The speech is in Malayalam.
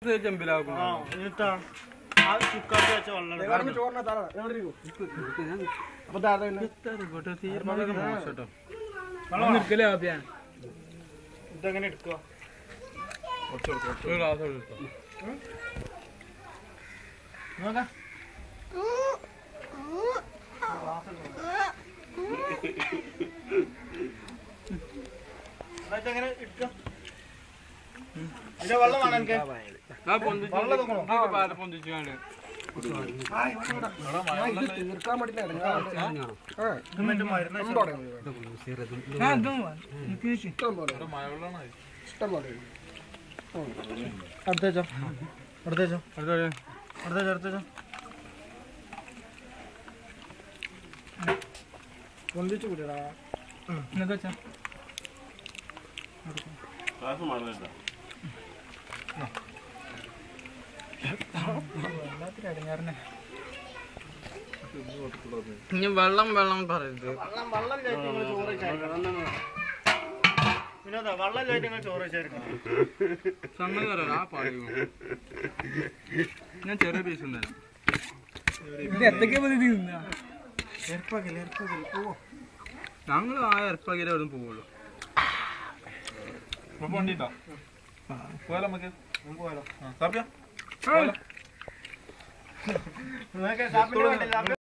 ചെമ്പിലാക്കും ഇതെങ്ങനെ എടുക്കുക ഇതെങ്ങനെ എടുക്കുക ഇതിന്റെ വെള്ളമാണ് എനിക്ക് പൊന്തിച്ചാണ്ട് തീർക്കാൻ ഇഷ്ടം പോലെ അടുത്തേച്ചോ അടുത്തേച്ചോ അടുത്തേച്ചോ അടുത്തേച്ചോ പൊന്തിച്ചു കൂടിയടാ എന്നൊക്കെ വെച്ചാ ഇനി വെള്ളം വെള്ളം പറയരുത് വിനോദ വെള്ളം ചോദിച്ചു നിങ്ങൾ ചോറ് വെച്ചായിരിക്കും സംഗതി പറയാം ആ പറയൂ ഞാൻ ചെറിയ പീസ് തരാം ഞങ്ങൾ ആ എറപ്പാക്കിയാലേ അവിടെ പോവുള്ളൂ പോയാലോ നമുക്ക് പോയാലോ